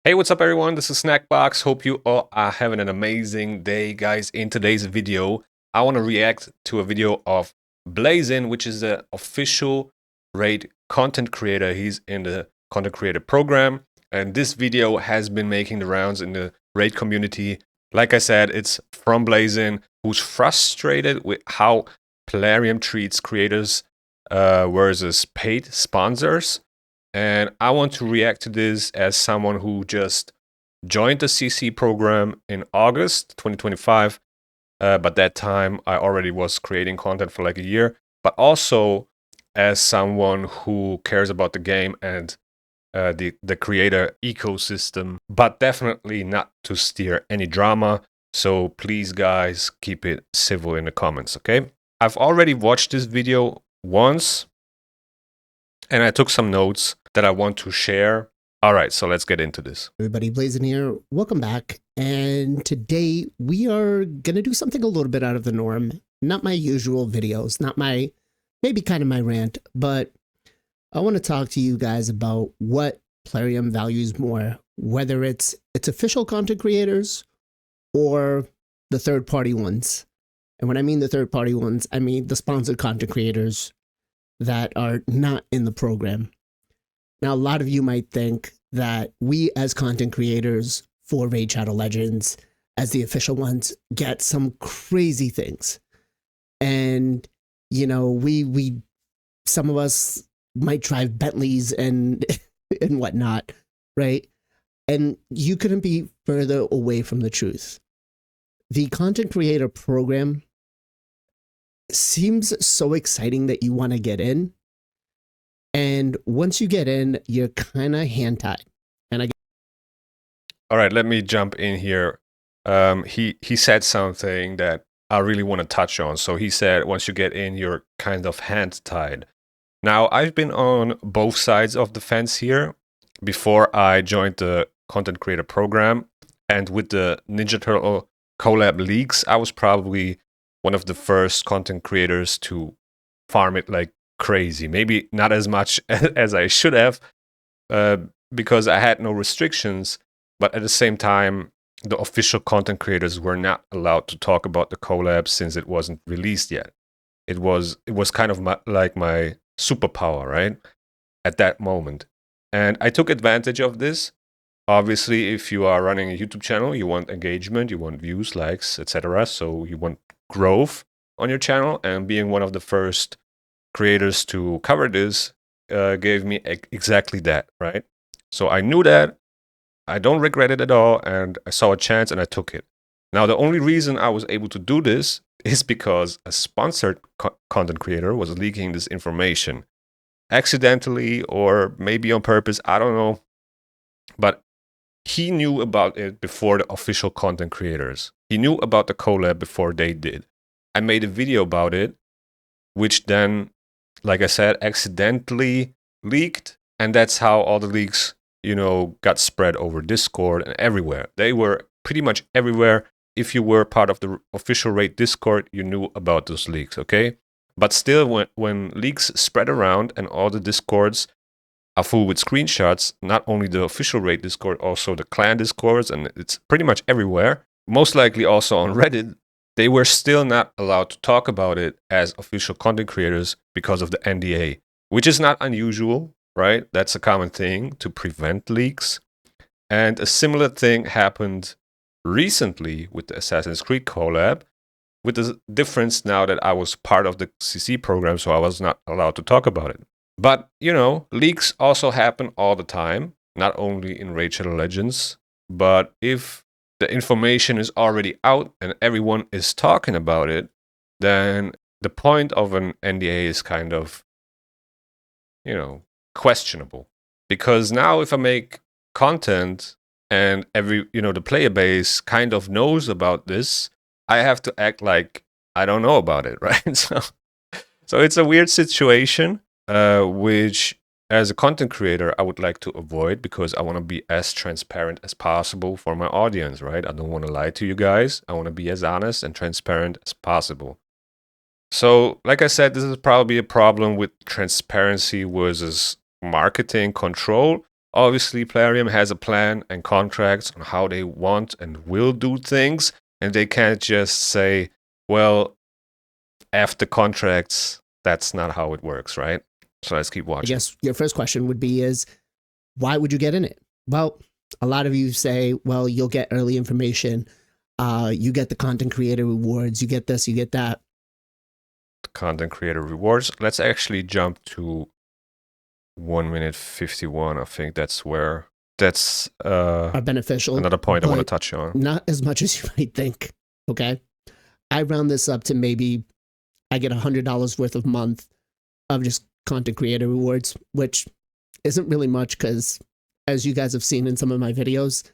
Hey, what's up everyone? This is Snackbox. Hope you all are having an amazing day, guys. In today's video, I want to react to a video of Blazin, which is the official Raid content creator. He's in the content creator program, and this video has been making the rounds in the Raid community. Like I said, it's from Blazin, who's frustrated with how Plarium treats creators versus paid sponsors. And I want to react to this as someone who just joined the CC program in August 2025. But that time I already was creating content for like a year, but also as someone who cares about the game and the creator ecosystem, but definitely not to steer any drama. So please, guys, keep it civil in the comments, okay? I've already watched this video once, and I took some notes that I want to share. All right, so let's get into this. Everybody, Blazin here. Welcome back. And today we are going to do something a little bit out of the norm. Not my usual videos, not my, maybe kind of my rant, but I want to talk to you guys about what Plarium values more, whether it's official content creators or the third-party ones. And when I mean the third-party ones, I mean the sponsored content creators that are not in the program. Now, a lot of you might think that we as content creators for Raid Shadow Legends, as the official ones, get some crazy things. And, you know, we some of us might drive Bentleys and and whatnot, right? And you couldn't be further away from the truth. The content creator program seems so exciting that you want to get in. And once you get in, you're kind of hand-tied. And all right, let me jump in here. He said something that I really want to touch on. So he said, once you get in, you're kind of hand-tied. Now, I've been on both sides of the fence here before I joined the content creator program. And with the Ninja Turtle collab leaks, I was probably one of the first content creators to farm it like crazy. Maybe not as much as I should have, because I had no restrictions, but at the same time, the official content creators were not allowed to talk about the collab since it wasn't released yet. It was kind of like my superpower, right? At that moment. And I took advantage of this. Obviously, if you are running a YouTube channel, you want engagement, you want views, likes, etc. So you want growth on your channel, and being one of the first creators to cover this gave me exactly that, right? So I knew that, I don't regret it at all, and I saw a chance and I took it. Now, the only reason I was able to do this is because a sponsored content creator was leaking this information accidentally or maybe on purpose, I don't know, but he knew about it before the official content creators. He knew about the collab before they did. I made a video about it, which then, like I said, accidentally leaked. And that's how all the leaks, you know, got spread over Discord and everywhere. They were pretty much everywhere. If you were part of the official Raid Discord, you knew about those leaks, okay? But still, when leaks spread around and all the Discords are full with screenshots, not only the official Raid Discord, also the clan Discords, and it's pretty much everywhere, most likely also on Reddit, they were still not allowed to talk about it as official content creators because of the NDA, which is not unusual, right? That's a common thing to prevent leaks. And a similar thing happened recently with the Assassin's Creed collab, with the difference now that I was part of the CC program, so I was not allowed to talk about it. But, you know, leaks also happen all the time, not only in Raid Shadow Legends, but if the information is already out and everyone is talking about it, then the point of an NDA is kind of, you know, questionable. Because now if I make content and the player base kind of knows about this, I have to act like I don't know about it, right? So it's a weird situation, which as a content creator, I would like to avoid, because I want to be as transparent as possible for my audience, right? I don't want to lie to you guys. I want to be as honest and transparent as possible. So, like I said, this is probably a problem with transparency versus marketing control. Obviously, Plarium has a plan and contracts on how they want and will do things, and they can't just say, well, F the contracts. That's not how it works, right? So let's keep I watching. guess your first question would be is, why would you get in it? Well, a lot of you say, well, you'll get early information. You get the content creator rewards. You get this, you get that. Content creator rewards. Let's actually jump to 1 minute 51. I think that's are beneficial. Another point I want to but touch on. Not as much as you might think. Okay. I round this up to maybe I get $100 worth of month of just content creator rewards, which isn't really much because, as you guys have seen in some of my videos,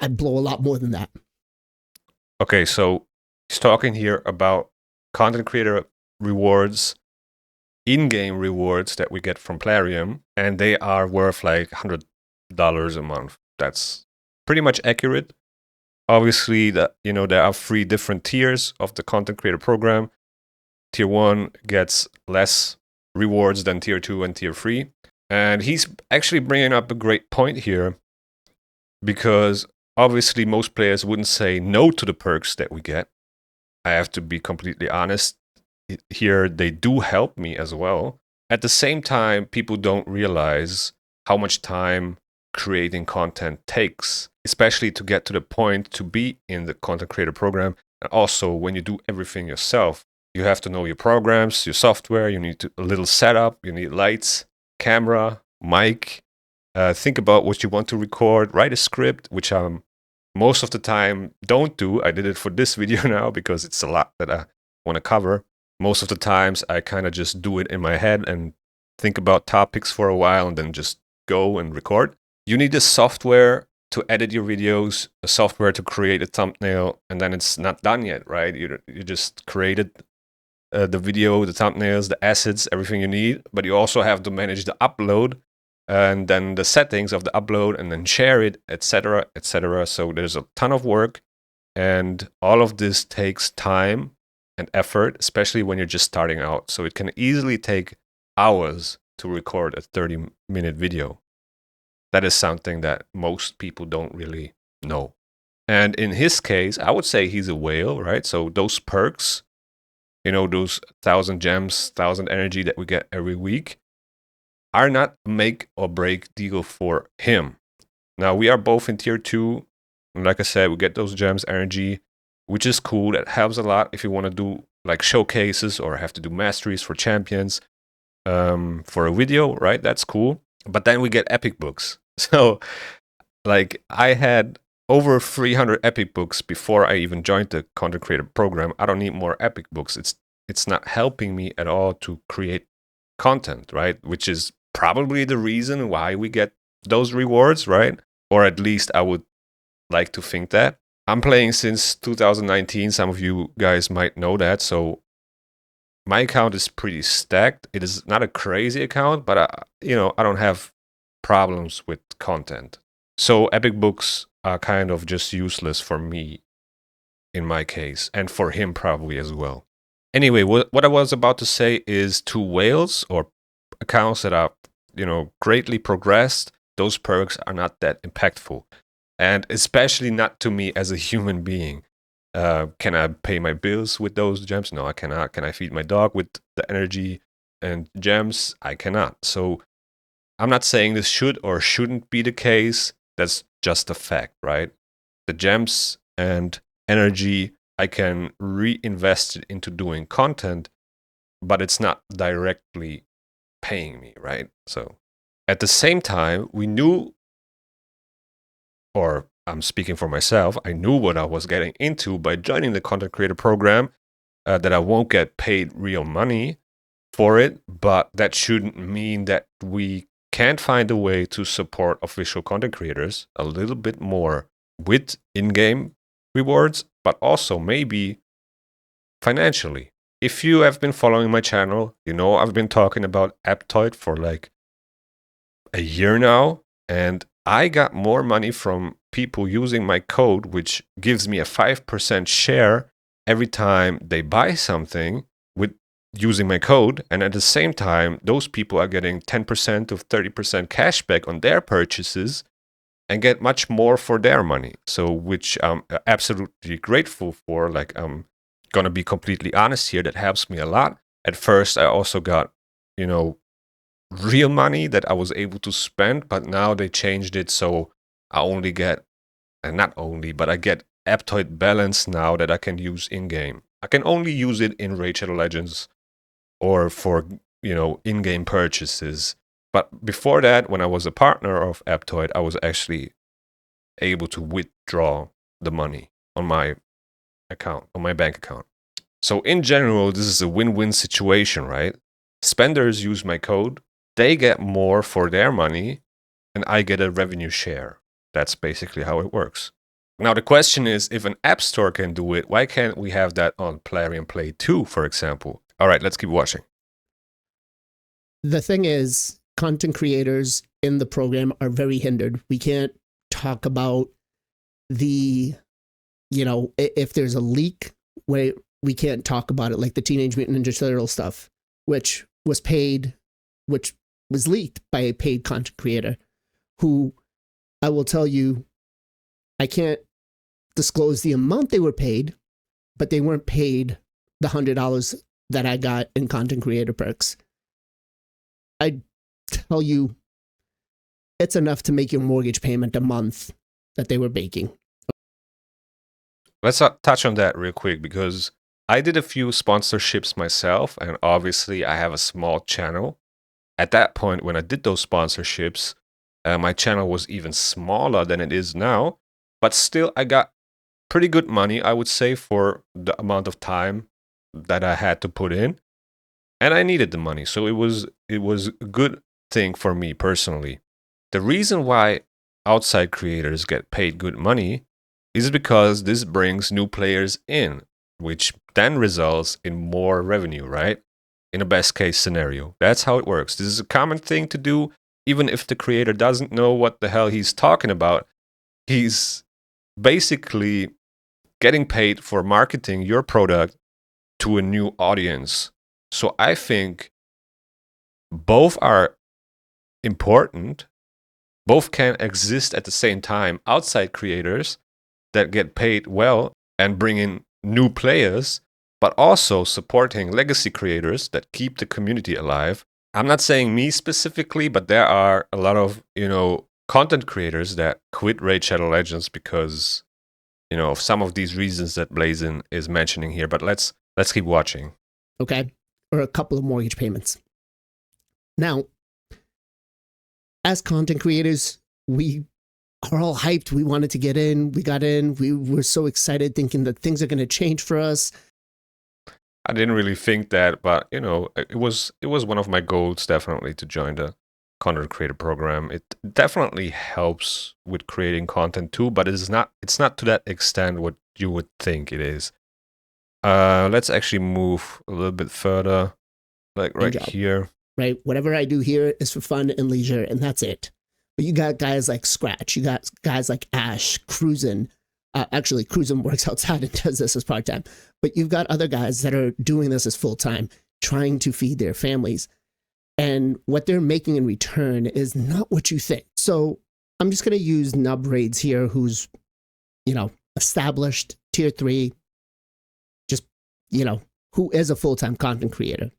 I blow a lot more than that. Okay, so he's talking here about content creator rewards, in-game rewards that we get from Plarium, and they are worth like $100 a month. That's pretty much accurate. Obviously, there are 3 different tiers of the content creator program. Tier 1 gets less rewards than Tier 2 and Tier 3. And he's actually bringing up a great point here, because obviously most players wouldn't say no to the perks that we get. I have to be completely honest. Here, they do help me as well. At the same time, people don't realize how much time creating content takes, especially to get to the point to be in the content creator program. And also, when you do everything yourself, you have to know your programs, your software, you need a little setup, you need lights, camera, mic. Think about what you want to record, write a script, which I most of the time don't do. I did it for this video now because it's a lot that I want to cover. Most of the times I kind of just do it in my head and think about topics for a while and then just go and record. You need a software to edit your videos, a software to create a thumbnail, and then it's not done yet, right? You just created the video, the thumbnails, the assets, everything you need, but you also have to manage the upload and then the settings of the upload and then share it, etc., etc. So there's a ton of work, and all of this takes time and effort, especially when you're just starting out. So it can easily take hours to record a 30-minute video. That is something that most people don't really know. And in his case, I would say he's a whale, right? So those perks, those 1,000 gems, 1,000 energy that we get every week, are not a make or break deal for him. Now, we are both in tier 2. And like I said, we get those gems, energy, which is cool. That helps a lot if you want to do like showcases or have to do masteries for champions for a video, right? That's cool. But then we get epic books. So like I had over 300 epic books before I even joined the content creator program. I don't need more epic books. It's not helping me at all to create content, right? Which is probably the reason why we get those rewards, right? Or at least I would like to think that. I'm playing since 2019. Some of you guys might know that. So my account is pretty stacked. It is not a crazy account, but I don't have problems with content. So epic books are kind of just useless for me in my case, and for him probably as well. Anyway, what I was about to say is to whales or accounts that are, greatly progressed, those perks are not that impactful. And especially not to me as a human being. Can I pay my bills with those gems? No, I cannot. Can I feed my dog with the energy and gems? I cannot. So I'm not saying this should or shouldn't be the case. That's just a fact, right? The gems and energy, I can reinvest it into doing content, but it's not directly paying me, right? So at the same time, we knew, or I'm speaking for myself, I knew what I was getting into by joining the content creator program, that I won't get paid real money for it, but that shouldn't mean that we can't find a way to support official content creators a little bit more with in-game rewards, but also maybe financially. If you have been following my channel, I've been talking about Aptoide for like a year now, and I got more money from people using my code, which gives me a 5% share every time they buy something with using my code, and at the same time, those people are getting 10% to 30% cashback on their purchases and get much more for their money. So, which I'm absolutely grateful for. Like, I'm gonna be completely honest here. That helps me a lot. At first, I also got, real money that I was able to spend, but now they changed it so I only get, and not only, but I get Aptoide balance now that I can use in game. I can only use it in Raid Shadow Legends or for in-game purchases. But before that, when I was a partner of Aptoide, I was actually able to withdraw the money on my account, on my bank account. So in general, this is a win-win situation, right? Spenders use my code, they get more for their money, and I get a revenue share. That's basically how it works. Now the question is, if an app store can do it, why can't we have that on Plarium Play 2, for example? All right, let's keep watching. The thing is, content creators in the program are very hindered. We can't talk about the, if there's a leak, where we can't talk about it, like the Teenage Mutant Ninja Turtle stuff, which was leaked by a paid content creator who, I will tell you, I can't disclose the amount they were paid, but they weren't paid the $100 that I got in content creator perks. I tell you, it's enough to make your mortgage payment a month that they were baking. Let's touch on that real quick, because I did a few sponsorships myself, and obviously I have a small channel. At that point, when I did those sponsorships, my channel was even smaller than it is now, but still I got pretty good money, I would say, for the amount of time that I had to put in. And I needed the money, so it was a good thing for me personally. The reason why outside creators get paid good money is because this brings new players in, which then results in more revenue, right? In a best case scenario. That's how it works. This is a common thing to do, even if the creator doesn't know what the hell he's talking about. He's basically getting paid for marketing your product to a new audience. So I think both are important. Both can exist at the same time. Outside creators that get paid well and bring in new players, but also supporting legacy creators that keep the community alive. I'm not saying me specifically, but there are a lot of, content creators that quit Raid Shadow Legends because, of some of these reasons that Blazin is mentioning here. But let's keep watching. Okay. Or a couple of mortgage payments. Now, as content creators, we are all hyped. We wanted to get in. We got in. We were so excited, thinking that things are going to change for us. I didn't really think that, but it was one of my goals, definitely, to join the content creator program. It definitely helps with creating content too, but it's not to that extent what you would think it is. Let's actually move a little bit further, like right here. Right, whatever I do here is for fun and leisure, and that's it. But you got guys like Scratch, you got guys like Ash, Cruisin. Actually, Cruisin works outside and does this as part-time. But you've got other guys that are doing this as full-time, trying to feed their families. And what they're making in return is not what you think. So I'm just going to use Nub Raids here, who's, established, tier 3, just, who is a full-time content creator.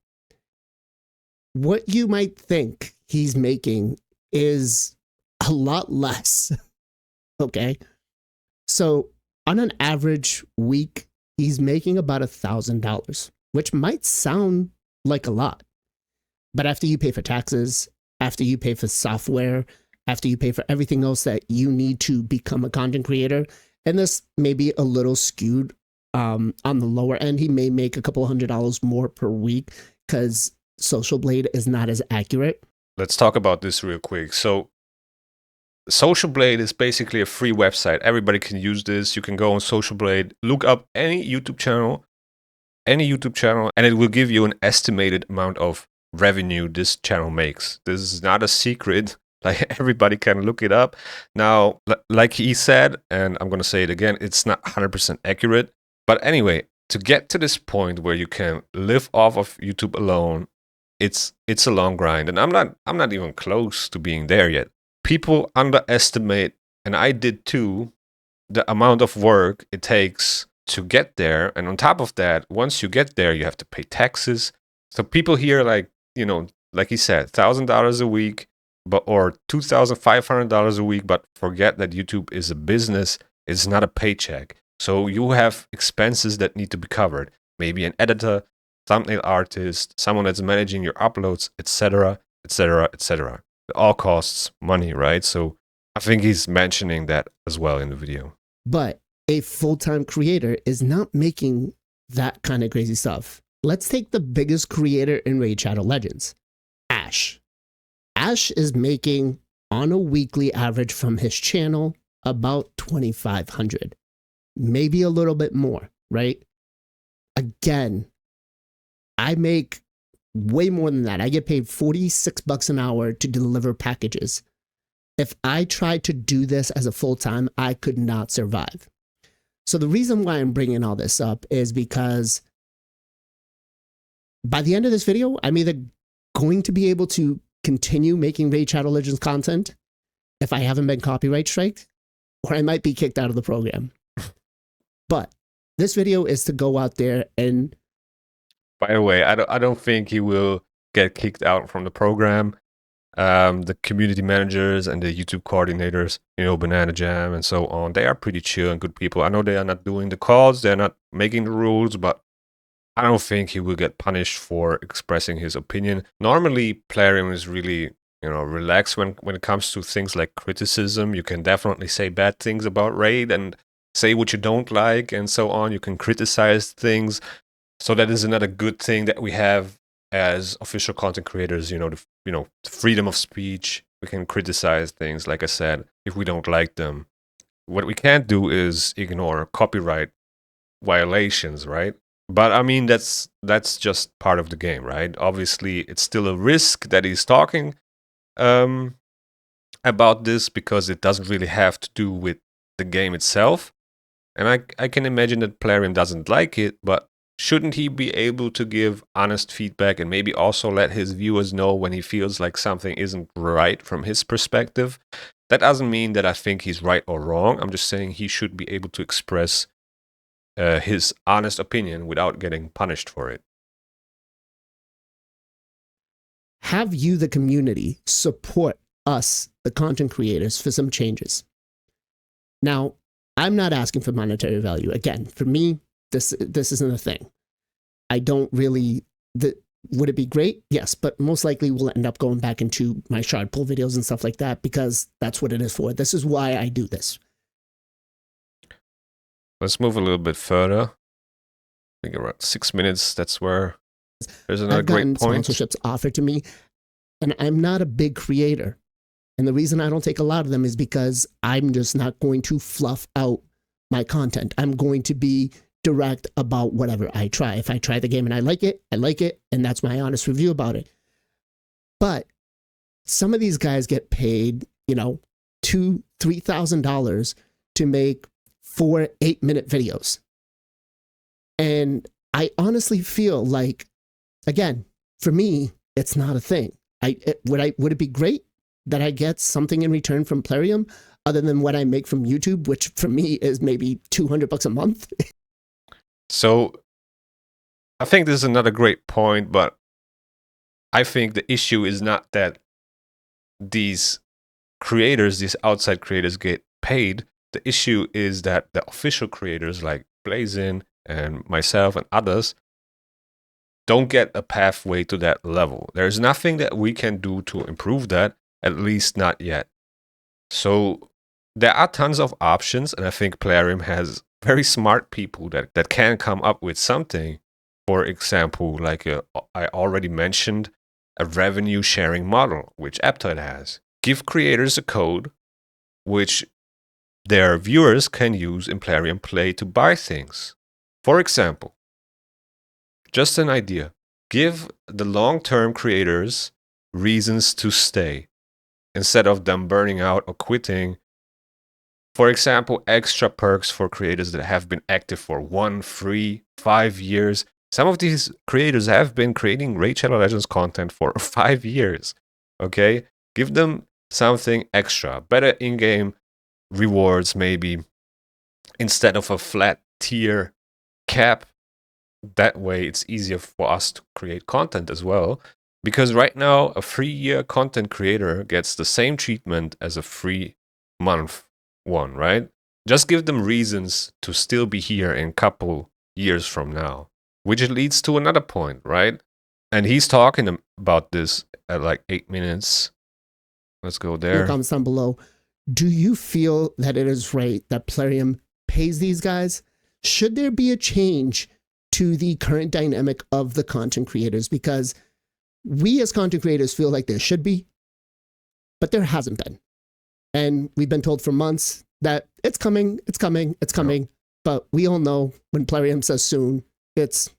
What you might think he's making is a lot less. Okay. So on an average week, he's making about $1,000, which might sound like a lot. But after you pay for taxes, after you pay for software, after you pay for everything else that you need to become a content creator, and this may be a little skewed on the lower end, he may make a couple $100 more per week because Social Blade is not as accurate. Let's talk about this real quick. So Social Blade is basically a free website. Everybody can use this. You can go on Social Blade, look up any YouTube channel, and it will give you an estimated amount of revenue this channel makes. This is not a secret. Like, everybody can look it up. Now, like he said, and I'm going to say it again, it's not 100% accurate. But anyway, to get to this point where you can live off of YouTube alone, it's a long grind, and I'm not even close to being there yet. People underestimate, and I did too, the amount of work it takes to get there. And on top of that, once you get there, you have to pay taxes. So people here, like, like he said, $1,000 a week, or $2,500 a week, but forget that YouTube is a business. It's not a paycheck. So you have expenses that need to be covered. Maybe an editor, thumbnail artist, someone that's managing your uploads, etc., etc., etc. It all costs money, right? So I think he's mentioning that as well in the video. But a full-time creator is not making that kind of crazy stuff. Let's take the biggest creator in Raid Shadow Legends, Ash. Ash is making, on a weekly average from his channel, about $2,500. Maybe a little bit more, right? Again, I make way more than that. I get paid $46 an hour to deliver packages. If I tried to do this as a full-time, I could not survive. So the reason why I'm bringing all this up is because by the end of this video, I'm either going to be able to continue making Raid Shadow Legends content if I haven't been copyright striked, or I might be kicked out of the program. But this video is to go out there and... By the way, I don't think he will get kicked out from the program. The community managers and the YouTube coordinators, Banana Jam and so on, they are pretty chill and good people. I know they are not doing the calls, they're not making the rules, but I don't think he will get punished for expressing his opinion. Normally, Plarium is really, relaxed when it comes to things like criticism. You can definitely say bad things about Raid and say what you don't like and so on. You can criticize things. So that is another good thing that we have as official content creators, the freedom of speech. We can criticize things, like I said, if we don't like them. What we can't do is ignore copyright violations, right? But I mean, that's just part of the game, right? Obviously, it's still a risk that he's talking about this, because it doesn't really have to do with the game itself. And I can imagine that Plarium doesn't like it, but shouldn't he be able to give honest feedback and maybe also let his viewers know when he feels like something isn't right from his perspective? That doesn't mean that I think he's right or wrong. I'm just saying he should be able to express his honest opinion without getting punished for it. Have you, the community, support us, the content creators, for some changes. Now, I'm not asking for monetary value. Again, for me, this isn't a thing. I don't really... Would it be great? Yes, but most likely we'll end up going back into my shard pull videos and stuff like that, because that's what it is for. This is why I do this. Let's move a little bit further. I think around 6 minutes, that's where there's another great point. Sponsorships offered to me, and I'm not a big creator. And the reason I don't take a lot of them is because I'm just not going to fluff out my content. I'm going to be direct about whatever I try. If I try the game and I like it, and that's my honest review about it. But some of these guys get paid, $2,000-$3,000 to make 4 8-minute videos. And I honestly feel like, again, for me, it's not a thing. Would it be great that I get something in return from Plarium other than what I make from YouTube, which for me is maybe $200 a month? So I think this is another great point, but I think the issue is not that these creators, these outside creators, get paid. The issue is that the official creators like Blazin and myself and others don't get a pathway to that level. There's nothing that we can do to improve that, at least not yet. So there are tons of options, and I think Plarium has very smart people that can come up with something. For example, like I already mentioned, a revenue sharing model, which Aptoide has. Give creators a code which their viewers can use in Plarium Play to buy things. For example, just an idea, give the long-term creators reasons to stay instead of them burning out or quitting For example, extra perks for creators that have been active for 1, 3, 5 years. Some of these creators have been creating Raid Shadow Legends content for 5 years. Okay? Give them something extra. Better in-game rewards, maybe. Instead of a flat tier cap. That way, it's easier for us to create content as well. Because right now, a 3-year content creator gets the same treatment as a 3-month one, right? Just give them reasons to still be here in a couple years from now, which leads to another point, right? And he's talking about this at like 8 minutes. Let's go In the there. comments down below, do you feel that it is right that Plarium pays these guys? Should there be a change to the current dynamic of the content creators? Because we as content creators feel like there should be, but there hasn't been. And we've been told for months that it's coming, it's coming, it's coming. Yeah. But we all know when Plarium says soon, it's,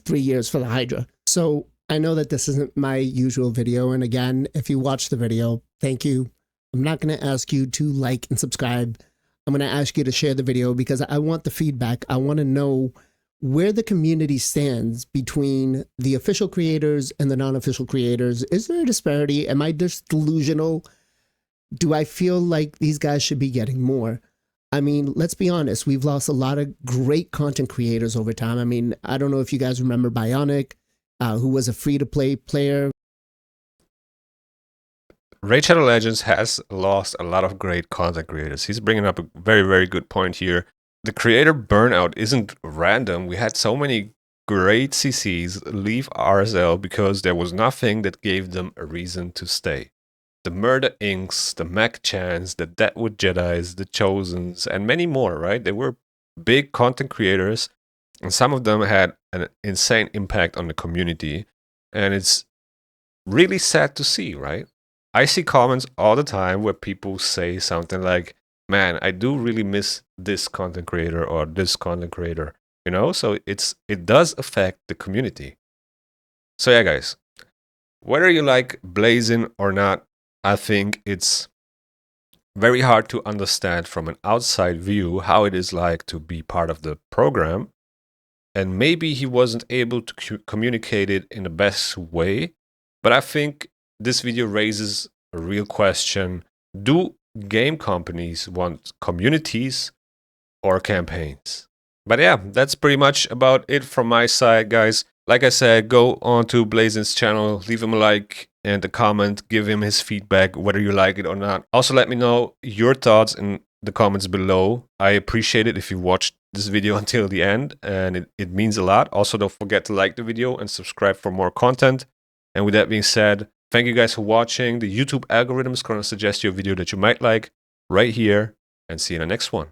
3 years for the Hydra. So I know that this isn't my usual video. And again, if you watch the video, thank you. I'm not going to ask you to like and subscribe. I'm going to ask you to share the video because I want the feedback. I want to know where the community stands between the official creators and the non-official creators. Is there a disparity? Am I just delusional? Do I feel like these guys should be getting more? I mean, let's be honest. We've lost a lot of great content creators over time. I mean, I don't know if you guys remember Bionic, who was a free-to-play player. Raid Shadow Legends has lost a lot of great content creators. He's bringing up a very, very good point here. The creator burnout isn't random. We had so many great CCs leave RSL because there was nothing that gave them a reason to stay. The Murder Inks, the Mac Chans, the Deadwood Jedis, the Chosens, and many more, right? They were big content creators, and some of them had an insane impact on the community. And it's really sad to see, right? I see comments all the time where people say something like, man, I do really miss this content creator or this content creator, So it does affect the community. So yeah, guys, whether you like Blazing or not, I think it's very hard to understand from an outside view how it is like to be part of the program. And maybe he wasn't able to communicate it in the best way. But I think this video raises a real question. Do game companies want communities or campaigns? But yeah, that's pretty much about it from my side, guys. Like I said, go on to Blazing's channel, leave him a like and a comment, give him his feedback, whether you like it or not. Also, let me know your thoughts in the comments below. I appreciate it if you watched this video until the end, and it means a lot. Also, don't forget to like the video and subscribe for more content. And with that being said, thank you guys for watching. The YouTube algorithm is going to suggest you a video that you might like right here, and see you in the next one.